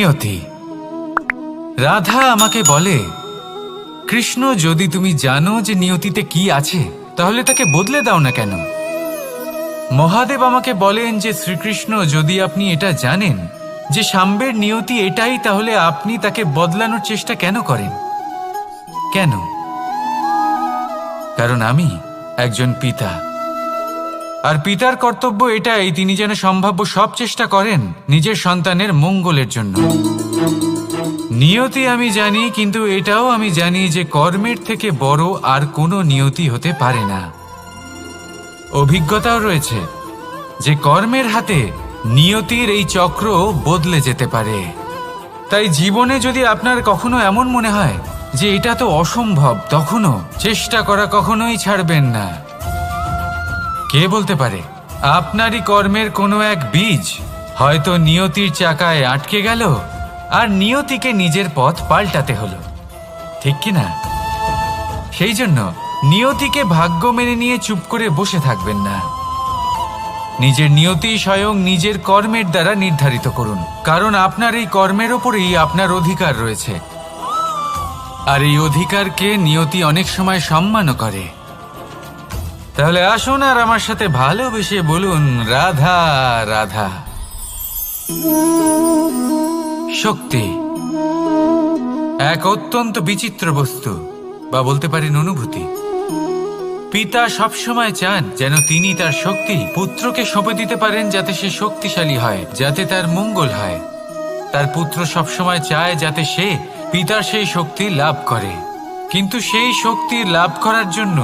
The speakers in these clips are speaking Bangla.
নিয়তি। রাধা আমাকে বলে, কৃষ্ণ, যদি তুমি জানো যে নিয়তিতে কি আছে তাহলে তাকে বদলে দাও না কেন? মহাদেব আমাকে বলেন যে শ্রীকৃষ্ণ, যদি আপনি এটা জানেন যে সাম্বের নিয়তি এটাই, তাহলে আপনি তাকে বদলানোর চেষ্টা কেন করেন? কেন? কারণ আমি একজন পিতা, আর পিতার কর্তব্য এটাই, তিনি যেন সম্ভাব্য সব চেষ্টা করেন নিজের সন্তানের মঙ্গলের জন্য। নিয়তি আমি জানি, কিন্তু এটাও আমি জানি যে কর্মের থেকে বড় আর কোনো নিয়তি হতে পারে না। অভিজ্ঞতাও রয়েছে যে কর্মের হাতে নিয়তির এই চক্র বদলে যেতে পারে। তাই জীবনে যদি আপনার কখনো এমন মনে হয় যে এটা তো অসম্ভব, তখনও চেষ্টা করা কখনোই ছাড়বেন না। কে বলতে পারে আপনারই কর্মের কোনো এক বীজ হয়তো নিয়তির চাকায় আটকে গেল আর নিয়তিকে নিজের পথ পাল্টাতে হলো, ঠিক কি না? সেই জন্য নিয়তিকে ভাগ্য মেনে নিয়ে চুপ করে বসে থাকবেন না। নিজের নিয়তি স্বয়ং নিজের কর্মের দ্বারা নির্ধারিত করুন, কারণ আপনার এই কর্মের ওপরেই আপনার অধিকার রয়েছে। আর এই অধিকারকে নিয়তি অনেক সময় সম্মানও করে। তাহলে আসুন আর আমার সাথে ভালোবেসে বলুন, রাধা রাধা। শক্তি এক অত্যন্ত বিচিত্র বস্তু, বা বলতে পারেন অনুভূতি। পিতা সবসময় চান যেন তিনি তার শক্তি পুত্রকে সঁপে দিতে পারেন, যাতে সে শক্তিশালী হয়, যাতে তার মঙ্গল হয়। তার পুত্র সবসময় চায় যাতে সে পিতার সেই শক্তি লাভ করে, কিন্তু সেই শক্তি লাভ করার জন্য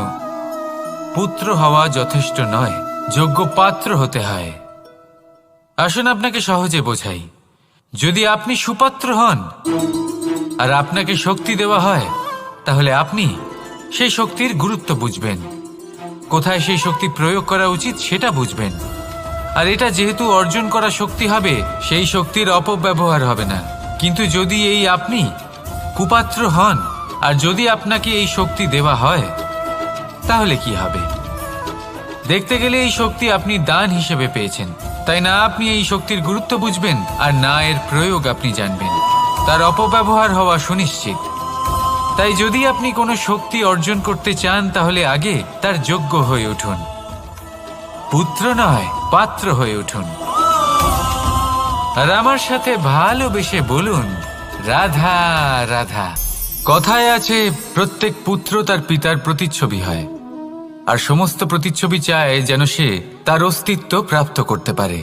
পুত্র হওয়া যথেষ্ট নয়, যোগ্য পাত্র হতে হয়। আসুন আপনাকে সহজে বোঝাই। যদি আপনি সুপাত্র হন আর আপনাকে শক্তি দেওয়া হয়, তাহলে আপনি সেই শক্তির গুরুত্ব বুঝবেন, কোথায় সেই শক্তি প্রয়োগ করা উচিত সেটা বুঝবেন। আর এটা যেহেতু অর্জন করা শক্তি হবে, সেই শক্তির অপব্যবহার হবে না। কিন্তু যদি এই আপনি কুপাত্র হন আর যদি আপনাকে এই শক্তি দেওয়া হয়, তাহলে কি হবে? দেখতে গেলে এই শক্তি আপনি দান হিসেবে পেয়েছেন, তাই না আপনি এই শক্তির গুরুত্ব বুঝবেন আর না এর প্রয়োগ আপনি জানবেন। তার অপব্যবহার হওয়া সুনিশ্চিত। তাই যদি আপনি কোনো শক্তি অর্জন করতে চান, তাহলে আগে তার যোগ্য হয়ে উঠুন। পুত্র নয়, পাত্র হয়ে উঠুন। আর আমার সাথে ভালোবেসে বলুন, রাধা রাধা। কথায় আছে, প্রত্যেক পুত্র তার পিতার প্রতিচ্ছবি হয়, আর সমস্ত প্রতিচ্ছবি চায় যেন সে তার অস্তিত্ব প্রাপ্ত করতে পারে।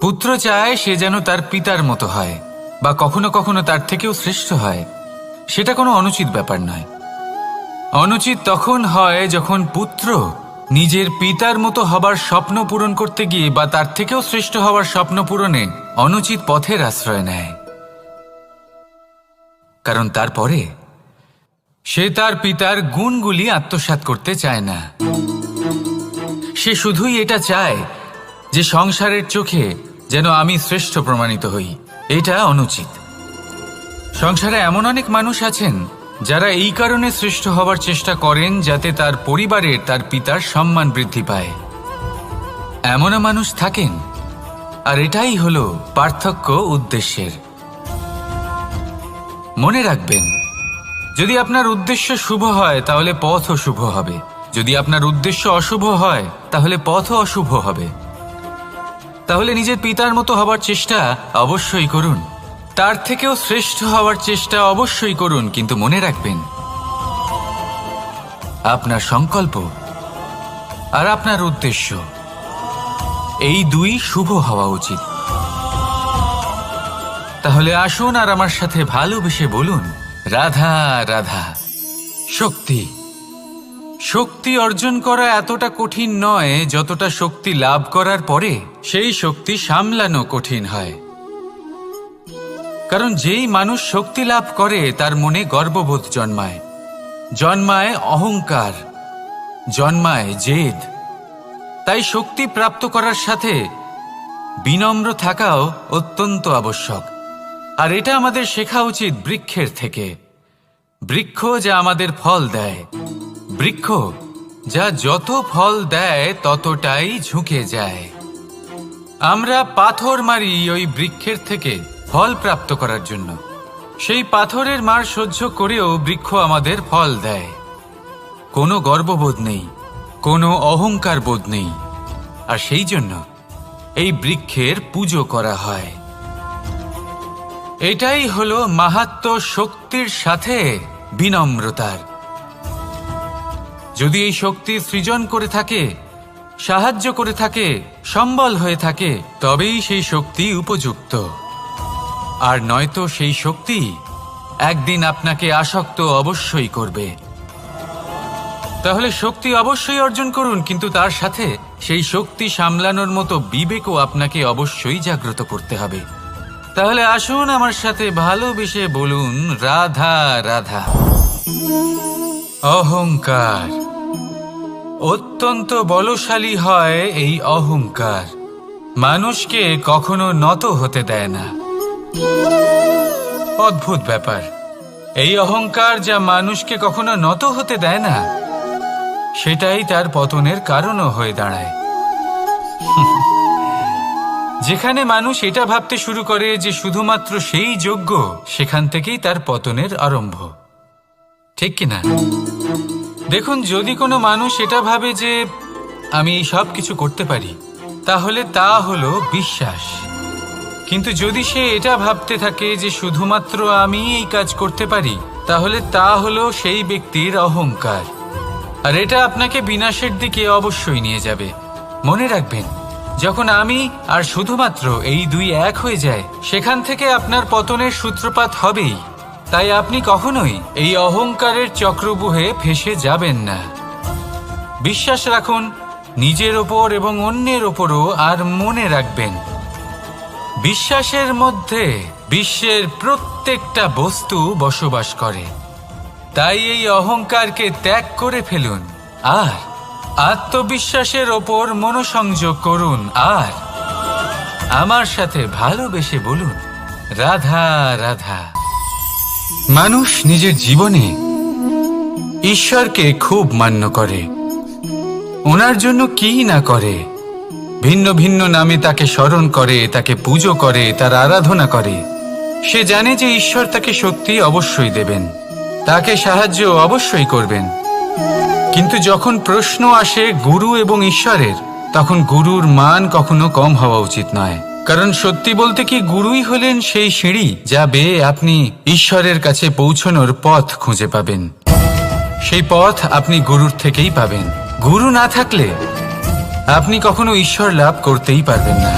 পুত্র চায় সে যেন তার পিতার মতো হয়, বা কখনো কখনো তার থেকেও শ্রেষ্ঠ হয়। সেটা কোনো অনুচিত ব্যাপার নয়। অনুচিত তখন হয় যখন পুত্র নিজের পিতার মতো হবার স্বপ্ন পূরণ করতে গিয়ে বা তার থেকেও শ্রেষ্ঠ হওয়ার স্বপ্ন পূরণে অনুচিত পথের আশ্রয় নেয়। কারণ তারপরে সে তার পিতার গুণগুলি আত্মসাৎ করতে চায় না। সে শুধুই এটা চায় যে সংসারের চোখে যেন আমি শ্রেষ্ঠ প্রমাণিত হই। এটা অনুচিত। সংসারে এমন অনেক মানুষ আছেন যারা এই কারণে শ্রেষ্ঠ হবার চেষ্টা করেন যাতে তার পরিবারের তার পিতার সম্মান বৃদ্ধি পায়। এমনও মানুষ থাকেন, আর এটাই হলো পার্থক্য উদ্দেশ্যের। মনে রাখবেন, যদি আপনার উদ্দেশ্য শুভ হয় তাহলে পথও শুভ হবে, যদি আপনার উদ্দেশ্য অশুভ হয় তাহলে পথও অশুভ হবে। তাহলে নিজের পিতার মতো হবার চেষ্টা অবশ্যই করুন, তার থেকেও শ্রেষ্ঠ হওয়ার চেষ্টা অবশ্যই করুন, কিন্তু মনে রাখবেন আপনার সংকল্প আর আপনার উদ্দেশ্য এই দুই শুভ হওয়া উচিত। তাহলে আসুন আর আমার সাথে ভালোবেসে বলুন, রাধা রাধা। শক্তি শক্তি অর্জন করা এতটা কঠিন নয় যতটা শক্তি লাভ করার পরে সেই শক্তি সামলানো কঠিন হয়। কারণ যেই মানুষ শক্তি লাভ করে তার মনে গর্ববোধ জন্মায়, জন্মায় অহংকার, জন্মায় জেদ। তাই শক্তি প্রাপ্ত করার সাথে বিনম্র থাকাও অত্যন্ত আবশ্যক। আর এটা আমাদের শেখা উচিত বৃক্ষের থেকে। বৃক্ষ যা আমাদের ফল দেয়, বৃক্ষ যা যত ফল দেয় ততটাই ঝুঁকে যায়। আমরা পাথর মারি ওই বৃক্ষের থেকে ফল প্রাপ্ত করার জন্য। সেই পাথরের মার সহ্য করেও বৃক্ষ আমাদের ফল দেয়। কোনো গর্ববোধ নেই, কোনো অহংকার বোধ নেই, আর সেই জন্য এই বৃক্ষের পুজো করা হয়। এটাই হলো মাহাত্ম্য শক্তির সাথে বিনম্রতার। যদি এই শক্তি সৃজন করে থাকে, সাহায্য করে থাকে, সম্বল হয়ে থাকে, তবেই সেই শক্তি উপযুক্ত। আর নয়তো সেই শক্তি একদিন আপনাকে আসক্ত অবশ্যই করবে। তাহলে শক্তি অবশ্যই অর্জন করুন, কিন্তু তার সাথে সেই শক্তি সামলানোর মতো বিবেকও আপনাকে অবশ্যই জাগ্রত করতে হবে। তাহলে আসুন আমার সাথে ভালোবেসে বলুন, রাধা রাধা। অহংকার অত্যন্ত বলশালী হয়। এই অহংকার মানুষকে কখনো নত হতে দেয় না। অদ্ভুত ব্যাপার, এই অহংকার যা মানুষকে কখনো নত হতে দেয় না, সেটাই তার পতনের কারণও হয়ে দাঁড়ায়। যেখানে মানুষ এটা ভাবতে শুরু করে যে শুধুমাত্র সেই যোগ্য, সেখান থেকেই তার পতনের আরম্ভ। ঠিক কিনা? দেখুন, যদি কোনো মানুষ এটা ভাবে যে আমি সব কিছু করতে পারি, তাহলে তা হলো বিশ্বাস। কিন্তু যদি সে এটা ভাবতে থাকে যে শুধুমাত্র আমি এই কাজ করতে পারি, তাহলে তা হলো সেই ব্যক্তির অহংকার। আর এটা আপনাকে বিনাশের দিকে অবশ্যই নিয়ে যাবে। মনে রাখবেন, যখন আমি আর শুধুমাত্র এই দুই এক হয়ে যায়, সেখান থেকে আপনার পতনের সূত্রপাত হবেই। তাই আপনি কখনোই এই অহংকারের চক্রব্যূহে ফেঁসে যাবেন না। বিশ্বাস রাখুন নিজের ওপর এবং অন্যের ওপরও। আর মনে রাখবেন, বিশ্বাসের মধ্যে বিশ্বের প্রত্যেকটা বস্তু বসবাস করে। তাই এই অহংকারকে ত্যাগ করে ফেলুন আর আত্মবিশ্বাসের ওপর মনোসংযোগ করুন। আর আমার সাথে ভালোবেসে বলুন, রাধা রাধা। মানুষ নিজের জীবনে ঈশ্বরকে খুব মান্য করে। ওনার জন্য কি না করে, ভিন্ন ভিন্ন নামে তাকে স্মরণ করে, তাকে পুজো করে, তার আরাধনা করে। সে জানে যে ঈশ্বর তাকে শক্তি অবশ্যই দেবেন, তাকে সাহায্য অবশ্যই করবেন। কিন্তু যখন প্রশ্ন আসে গুরু এবং ঈশ্বরের, তখন গুরুর মান কখনো কম হওয়া উচিত নয়। কারণ সত্যি বলতে কি, গুরুই হলেন সেই সিঁড়ি যা বেয়ে আপনি ঈশ্বরের কাছে পৌঁছানোর পথ খুঁজে পাবেন। সেই পথ আপনি গুরুর থেকেই পাবেন। গুরু না থাকলে আপনি কখনো ঈশ্বর লাভ করতেই পারবেন না।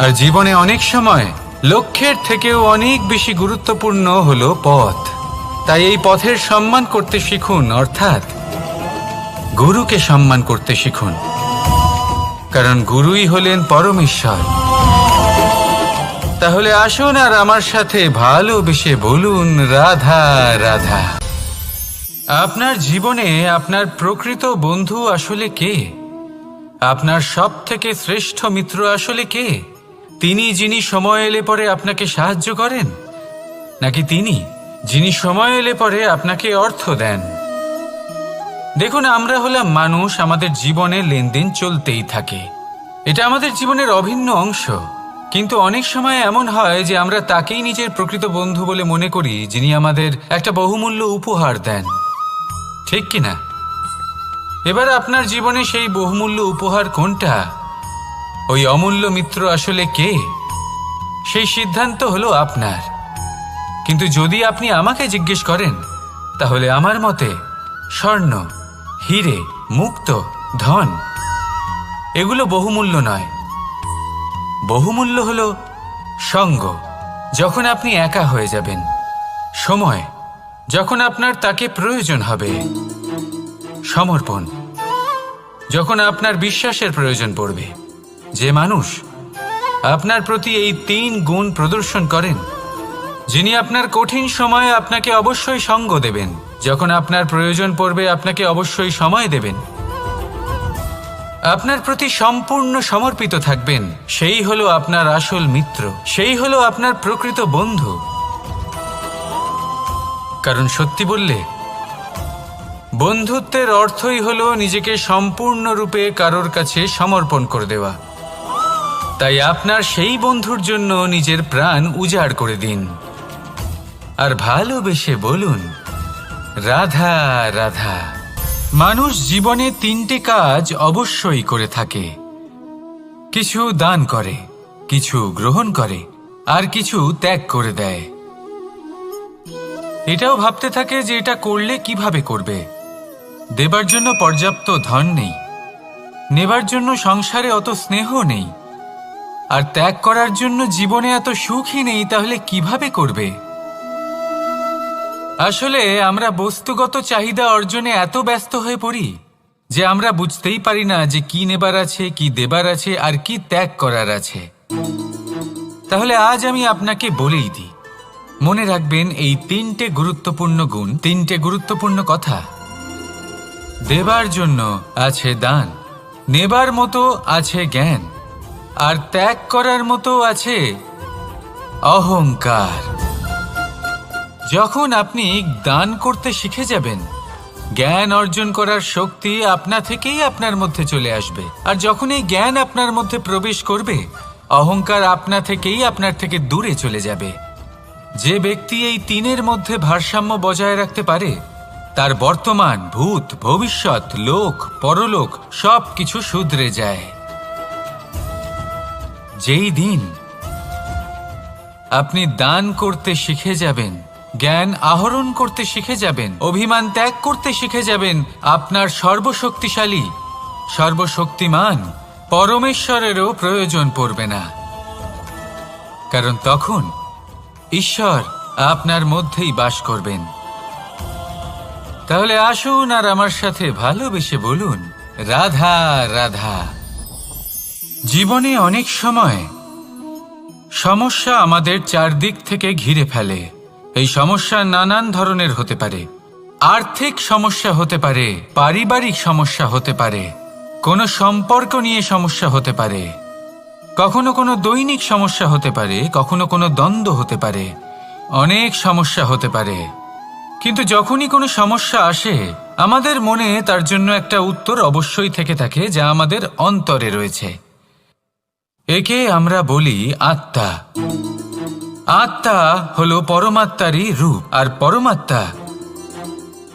আর জীবনে অনেক সময় লক্ষ্যের থেকেও অনেক বেশি গুরুত্বপূর্ণ হলো পথ। তাই এই পথের সম্মান করতে শিখুন, অর্থাৎ গুরুকে সম্মান করতে শিখুন। কারণ গুরুই হলেন পরমেশ্বর। তাহলে আসুন আর আমার সাথে ভালোবেসে বলুন, রাধা রাধা। আপনার জীবনে আপনার প্রকৃত বন্ধু আসলে কে? আপনার সব থেকে শ্রেষ্ঠ মিত্র আসলে কে? তিনি যিনি সময় এলে পরে আপনাকে সাহায্য করেন, নাকি তিনি যিনি সময় এলে পরে আপনাকে অর্থ দেন? দেখুন, আমরা হলাম মানুষ, আমাদের জীবনে লেনদেন চলতেই থাকে। এটা আমাদের জীবনের অভিন্ন অংশ। কিন্তু অনেক সময় এমন হয় যে আমরা তাকেই নিজের প্রকৃত বন্ধু বলে মনে করি, যিনি আমাদের একটা বহুমূল্য উপহার দেন। ঠিক কিনা? এবার আপনার জীবনে সেই বহুমূল্য উপহার কোনটা, ওই অমূল্য মিত্র আসলে কে, সেই সিদ্ধান্ত হলো আপনার। কিন্তু যদি আপনি আমাকে জিজ্ঞেস করেন, তাহলে আমার মতে স্বর্ণ, হিরে, মুক্ত, ধন এগুলো বহুমূল্য নয়। বহুমূল্য হলো সঙ্গ, যখন আপনি একা হয়ে যাবেন, সময়, যখন আপনার তাকে প্রয়োজন হবে, সমর্পণ, যখন আপনার বিশ্বাসের প্রয়োজন পড়বে। যে মানুষ আপনার প্রতি এই 3 গুণ প্রদর্শন করেন, যিনি আপনার কঠিন সময়ে আপনাকে অবশ্যই সঙ্গ দেবেন, যখন আপনার প্রয়োজন পড়বে আপনাকে অবশ্যই সময় দেবেন, আপনার প্রতি সম্পূর্ণ সমর্পিত থাকবেন, সেই হলো আপনার আসল মিত্র, সেই হলো আপনার প্রকৃত বন্ধু। কারণ সত্যি বললে, বন্ধুত্বের অর্থই হলো নিজেকে সম্পূর্ণরূপে কারোর কাছে সমর্পণ করে দেওয়া। তাই আপনার সেই বন্ধুর জন্য নিজের প্রাণ উজাড় করে দিন আর ভালোবেসে বলুন, রাধা রাধা। মানুষ জীবনে 3টে কাজ অবশ্যই করে থাকে। কিছু দান করে, কিছু গ্রহণ করে, আর কিছু ত্যাগ করে দেয়। এটাও ভাবতে থাকে যে এটা করলে কিভাবে করবে। দেবার জন্য পর্যাপ্ত ধন নেই, নেবার জন্য সংসারে অত স্নেহ নেই, আর ত্যাগ করার জন্য জীবনে এত সুখই নেই, তাহলে কিভাবে করবে? আসলে আমরা বস্তুগত চাহিদা অর্জনে এত ব্যস্ত হয়ে পড়ি যে আমরা বুঝতেই পারি না যে কি নেবার আছে, কি দেবার আছে, আর কি ত্যাগ করার আছে। তাহলে আজ আমি আপনাকে বলেই দিই, মনে রাখবেন এই 3টে গুরুত্বপূর্ণ গুণ, 3টে গুরুত্বপূর্ণ কথা। দেবার জন্য আছে দান, নেবার মতো আছে জ্ঞান, আর ত্যাগ করার মতো আছে অহংকার। যখন আপনি দান করতে শিখে যাবেন, জ্ঞান অর্জন করার শক্তি আপনা থেকেই আপনার মধ্যে চলে আসবে। আর যখন এই জ্ঞান আপনার মধ্যে প্রবেশ করবে, অহংকার আপনা থেকেই আপনার থেকে দূরে চলে যাবে। যে ব্যক্তি এই 3-এর মধ্যে ভারসাম্য বজায় রাখতে পারে, তার বর্তমান, ভূত, ভবিষ্যৎ, লোক, পরলোক সব কিছু শুধরে যায়। যেই দিন আপনি দান করতে শিখে যাবেন, জ্ঞান আহরণ করতে শিখে যাবেন, অভিমান ত্যাগ করতে শিখে যাবেন, আপনার সর্বশক্তিশালী, সর্বশক্তিমান পরমেশ্বরেরও প্রয়োজন পড়বে না। কারণ তখন ঈশ্বর আপনার মধ্যেই বাস করবেন। তাহলে আসুন আর আমার সাথে ভালোবেসে বলুন, রাধা রাধা। জীবনে অনেক সময় সমস্যা আমাদের চারদিক থেকে ঘিরে ফেলে। এই সমস্যা নানান ধরনের হতে পারে। আর্থিক সমস্যা হতে পারে, পারিবারিক সমস্যা হতে পারে, কোনো সম্পর্ক নিয়ে সমস্যা হতে পারে, কখনো কোনো দৈনিক সমস্যা হতে পারে, কখনো কোনো দ্বন্দ্ব হতে পারে, অনেক সমস্যা হতে পারে। কিন্তু যখনই কোনো সমস্যা আসে, আমাদের মনে তার জন্য একটা উত্তর অবশ্যই থেকে থাকে, যা আমাদের অন্তরে রয়েছে। একে আমরা বলি আত্মা। আত্মা হলো পরমাত্মারই রূপ, আর পরমাত্মা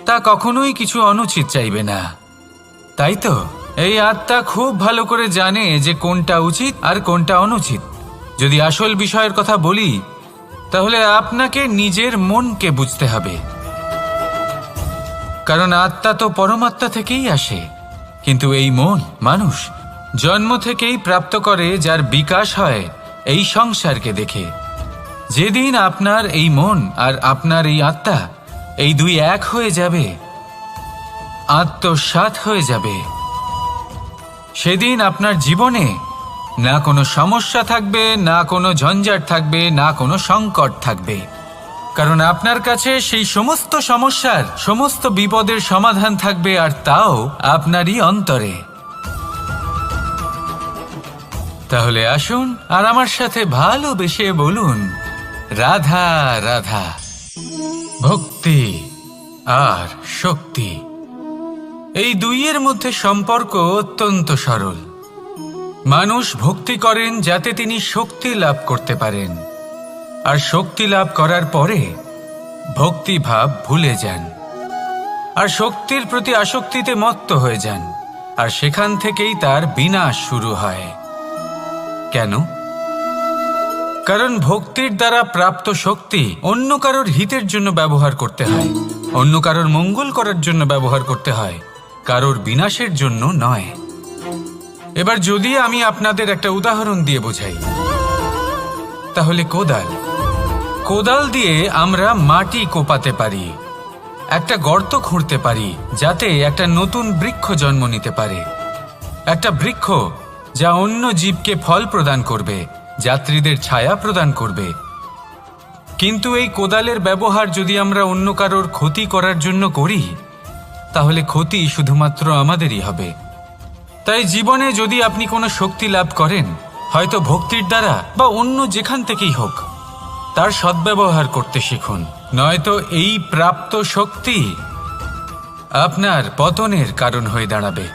তা কখনোই কিছু অনুচিত চাইবে না, তাই তো? এই আত্মা খুব ভালো করে জানে যে কোনটা উচিত আর কোনটা অনুচিত। যদি আসল বিষয়ের কথা বলি, তাহলে আপনাকে নিজের মনকে বুঝতে হবে। কারণ আত্মা তো পরমাত্মা থেকেই আসে। কিন্তু এই মন মানুষ জন্ম থেকেই প্রাপ্ত করে, যার বিকাশ হয় এই সংসারকে দেখে। যেদিন আপনার এই মন আর আপনার এই আত্মা, এই দুই এক হয়ে যাবে, আত্মসাৎ হয়ে যাবে, সেদিন আপনার জীবনে না কোনো সমস্যা থাকবে, না কোনো ঝঞ্ঝাট থাকবে, না কোনো সংকট থাকবে। কারণ আপনার কাছে সেই সমস্ত সমস্যার, সমস্ত বিপদের সমাধান থাকবে, আর তাও আপনারই অন্তরে। তাহলে আসুন আর আমার সাথে ভালোবেসে বলুন, রাধা রাধা। ভক্তি আর শক্তি, এই দুইয়ের মধ্যে সম্পর্ক অত্যন্ত সরল। মানুষ ভক্তি করেন যাতে তিনি শক্তি লাভ করতে পারেন, আর শক্তি লাভ করার পরে ভক্তিভাব ভুলে যান, আর শক্তির প্রতি আসক্তিতে মত্ত হয়ে যান, আর সেখান থেকেই তার বিনাশ শুরু হয়। কেন? কারণ ভক্তির দ্বারা প্রাপ্ত শক্তি অন্য কারোর হিতের জন্য ব্যবহার করতে হয়, অন্য কারোর মঙ্গল করার জন্য ব্যবহার করতে হয়, কারোর বিনাশের জন্য নয়। এবার যদি আমি আপনাদের একটা উদাহরণ দিয়ে বোঝাই, তাহলে কোদাল দিয়ে আমরা মাটি কোপাতে পারি, একটা গর্ত খুঁড়তে পারি, যাতে একটা নতুন বৃক্ষ জন্ম নিতে পারে। একটা বৃক্ষ যা অন্য জীবকে ফল প্রদান করবে, যাত্রীদের ছায়া প্রদান করবে। কিন্তু এই কোদালের ব্যবহার যদি আমরা অন্য কারোর ক্ষতি করার জন্য করি, তাহলে ক্ষতি শুধুমাত্র আমাদেরই হবে। তাই জীবনে যদি আপনি কোনো শক্তি লাভ করেন, হয়তো ভক্তির দ্বারা বা অন্য যেখান থেকেই হোক, তার সদ্ব্যবহার করতে শিখুন, নয়তো এই প্রাপ্ত শক্তি আপনার পতনের কারণ হয়ে দাঁড়াবে।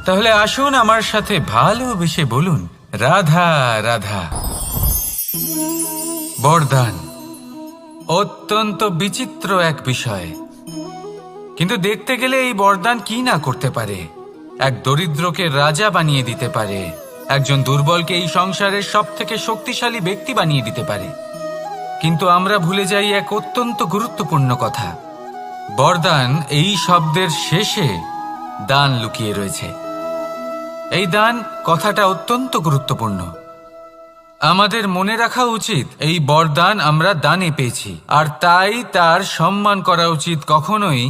তাহলে আসুন আমার সাথে ভালোবেসে বলুন, রাধা রাধা। বরদান অত্যন্ত বিচিত্র এক বিষয়, কিন্তু দেখতে গেলে এই বরদান কি না করতে পারে। এক দরিদ্রকে রাজা বানিয়ে দিতে পারে, একজন দুর্বলকে এই সংসারের সব থেকে শক্তিশালী ব্যক্তি বানিয়ে দিতে পারে। কিন্তু আমরা ভুলে যাই এক অত্যন্ত গুরুত্বপূর্ণ কথা। বরদান এই শব্দের শেষে দান লুকিয়ে রয়েছে। এই দান কথাটা অত্যন্ত গুরুত্বপূর্ণ। আমাদের মনে রাখা উচিত এই বরদান আমরা দানে পেয়েছি, আর তাই তার সম্মান করা উচিত, কখনোই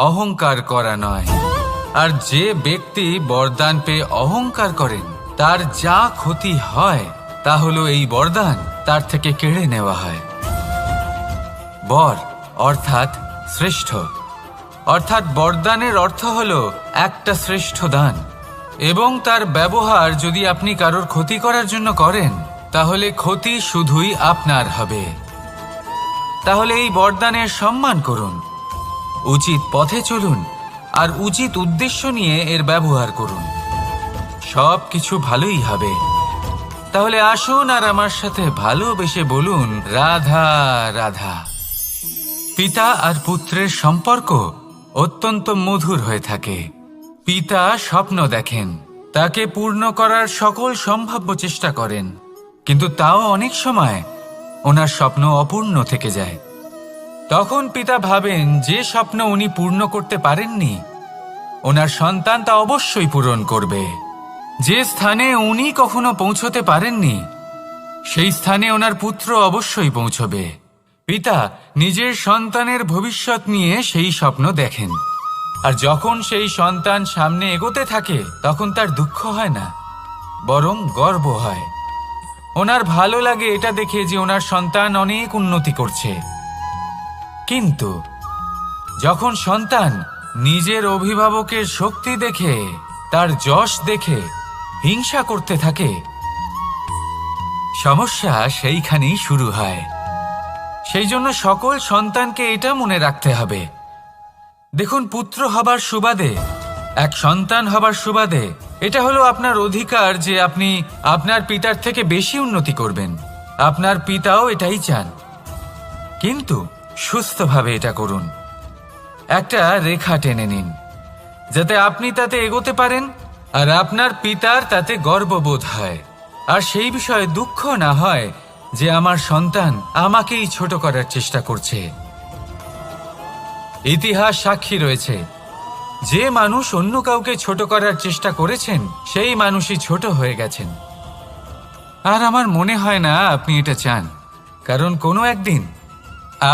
অহংকার করা নয়। আর যে ব্যক্তি বরদান পেয়ে অহংকার করেন তার যা ক্ষতি হয় তা হলো এই বরদান তার থেকে কেড়ে নেওয়া হয়। বর অর্থাৎ শ্রেষ্ঠ, অর্থাৎ বরদানের অর্থ হলো একটা শ্রেষ্ঠ দান, এবং তার ব্যবহার যদি আপনি কারোর ক্ষতি করার জন্য করেন তাহলে ক্ষতি শুধুই আপনার হবে। তাহলে এই বরদানের সম্মান করুন, উচিত পথে চলুন, আর উচিত উদ্দেশ্য নিয়ে এর ব্যবহার করুন, সব কিছু ভালোই হবে। তাহলে আসুন আর আমার সাথে ভালোবেসে বলুন রাধা রাধা। পিতা আর পুত্রের সম্পর্ক অত্যন্ত মধুর হয়ে থাকে। পিতা স্বপ্ন দেখেন, তাকে পূর্ণ করার সকল সম্ভাব্য চেষ্টা করেন, কিন্তু তাও অনেক সময় ওনার স্বপ্ন অপূর্ণ থেকে যায়। তখন পিতা ভাবেন যে স্বপ্ন উনি পূর্ণ করতে পারেননি ওনার সন্তান তা অবশ্যই পূরণ করবে। যে স্থানে উনি কখনো পৌঁছতে পারেননি সেই স্থানে ওনার পুত্র অবশ্যই পৌঁছবে। পিতা নিজের সন্তানের ভবিষ্যৎ নিয়ে সেই স্বপ্ন দেখেন, আর যখন সেই সন্তান সামনে এগোতে থাকে তখন তার দুঃখ হয় না, বরং গর্ব হয়। ওনার ভালো লাগে এটা দেখে যে ওনার সন্তান অনেক উন্নতি করছে। কিন্তু যখন সন্তান নিজের অভিভাবকের শক্তি দেখে, তার যশ দেখে হিংসা করতে থাকে, সমস্যা সেইখানেই শুরু হয়। সেই জন্য সকল সন্তানকে এটা মনে রাখতে হবে, দেখুন, পুত্র হবার সুবাদে, এক সন্তান হবার সুবাদে এটা হলো আপনার অধিকার যে আপনি আপনার পিতার থেকে বেশি উন্নতি করবেন। আপনার পিতাও এটাই চান, কিন্তু সুস্থভাবে এটা করুন। একটা রেখা টেনে নিন যাতে আপনি তাতে এগোতে পারেন আর আপনার পিতার তাতে গর্ববোধ হয়, আর সেই বিষয়ে দুঃখ না হয় যে আমার সন্তান আমাকেই ছোট করার চেষ্টা করছে। ইতিহাস সাক্ষী রয়েছে, যে মানুষ অন্য কাউকে ছোট করার চেষ্টা করেছেন সেই মানুষই ছোট হয়ে গেছেন। আর আমার মনে হয় না আপনি এটা চান, কারণ কোনো একদিন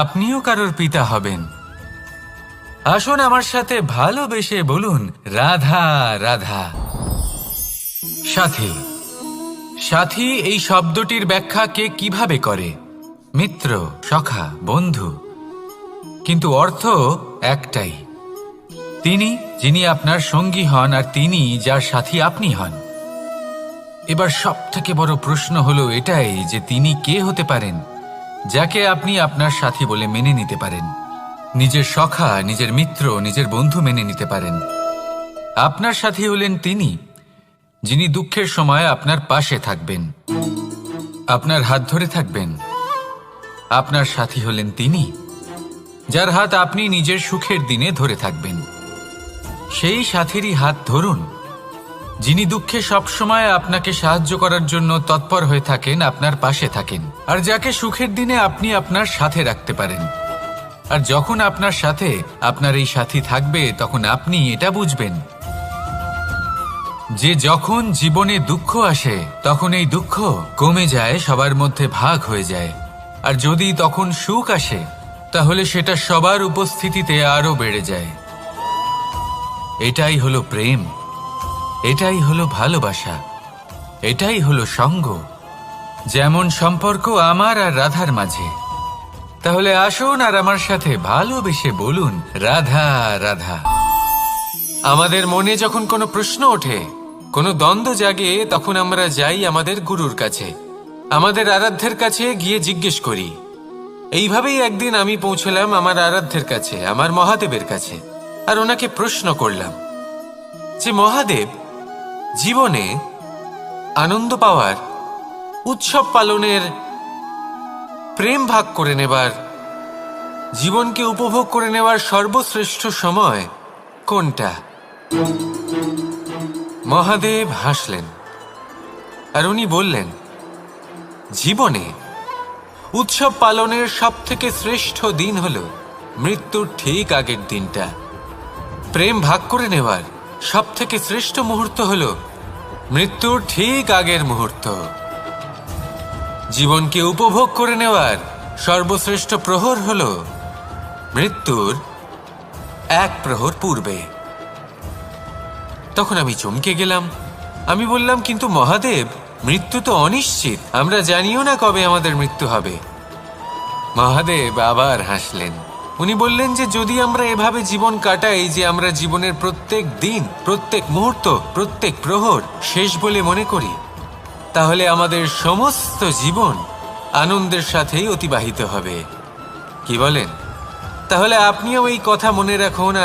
আপনিও কারোর পিতা হবেন। আসুন আমার সাথে ভালোবেসে বলুন রাধা রাধা। সাথী, সাথী এই শব্দটির ব্যাখ্যা কে কিভাবে করে? মিত্র, সখা, বন্ধু, কিন্তু অর্থ একটাই। তিনি যিনি আপনার সঙ্গী হন আর তিনি যার সাথী আপনি হন। এবার সব থেকে বড় প্রশ্ন হলো এটাই যে তিনি কে হতে পারেন যাকে আপনি আপনার সাথী বলে মেনে নিতে পারেন, নিজের সখা, নিজের মিত্র, নিজের বন্ধু মেনে নিতে পারেন। আপনার সাথী হলেন তিনি যিনি দুঃখের সময় আপনার পাশে থাকবেন, আপনার হাত ধরে থাকবেন। আপনার সাথী হলেন তিনি যার হাত আপনি নিজের সুখের দিনে ধরে থাকবেন। সেই সাথীরই হাত ধরুন যিনি দুঃখে সবসময় আপনাকে সাহায্য করার জন্য তৎপর হয়ে থাকেন, আপনার পাশে থাকেন, আর যাকে সুখের দিনে আপনি আপনার সাথে রাখতে পারেন। আর যখন আপনার সাথে আপনার এই সাথী থাকবে তখন আপনি এটা বুঝবেন যে যখন জীবনে দুঃখ আসে তখন এই দুঃখ কমে যায়, সবার মধ্যে ভাগ হয়ে যায়। আর যদি তখন সুখ আসে তাহলে সেটা সবার উপস্থিতিতে আরো বেড়ে যায়। এটাই হলো প্রেম, এটাই হলো ভালোবাসা, এটাই হলো সঙ্গ, যেমন সম্পর্ক আমার আর রাধার মাঝে। তাহলে আসুন আর আমার সাথে ভালোবেসে বলুন রাধা রাধা। আমাদের মনে যখন কোনো প্রশ্ন ওঠে, কোনো দ্বন্দ্ব জাগে, তখন আমরা যাই আমাদের গুরুর কাছে, আমাদের আরাধ্যের কাছে গিয়ে জিজ্ঞেস করি। এইভাবেই একদিন আমি পৌঁছলাম আমার আরাধ্যের কাছে, আমার মহাদেবের কাছে, আর ওনাকে প্রশ্ন করলাম যে মহাদেব, জীবনে আনন্দ পাওয়ার, উৎসব পালনের, প্রেম ভাগ করে নেবার, জীবনকে উপভোগ করে নেওয়ার সর্বশ্রেষ্ঠ সময় কোনটা? মহাদেব হাসলেন আর উনি বললেন, জীবনে উৎসব পালনের সবথেকে শ্রেষ্ঠ দিন হল মৃত্যুর ঠিক আগের দিনটা। প্রেম ভাগ করে নেওয়ার সবথেকে শ্রেষ্ঠ মুহূর্ত হল মৃত্যুর ঠিক আগের মুহূর্ত। জীবনকে উপভোগ করে নেওয়ার সর্বশ্রেষ্ঠ প্রহর হল মৃত্যুর এক প্রহর পূর্বে। তখন আমি চমকে গেলাম। আমি বললাম, কিন্তু মহাদেব, মৃত্যু তো অনিশ্চিত, আমরা জানিও না কবে আমাদের মৃত্যু হবে। মহাদেব আবার হাসলেন। উনি বললেন যে যদি আমরা এভাবে জীবন কাটাই যে আমরা জীবনের প্রত্যেক দিন, প্রত্যেক মুহূর্ত, প্রত্যেক প্রহর শেষ বলে মনে করি, তাহলে আমাদের সমস্ত জীবন আনন্দের সাথেই অতিবাহিত হবে। কি বলেন? তাহলে আপনিও এই কথা মনে রাখুন।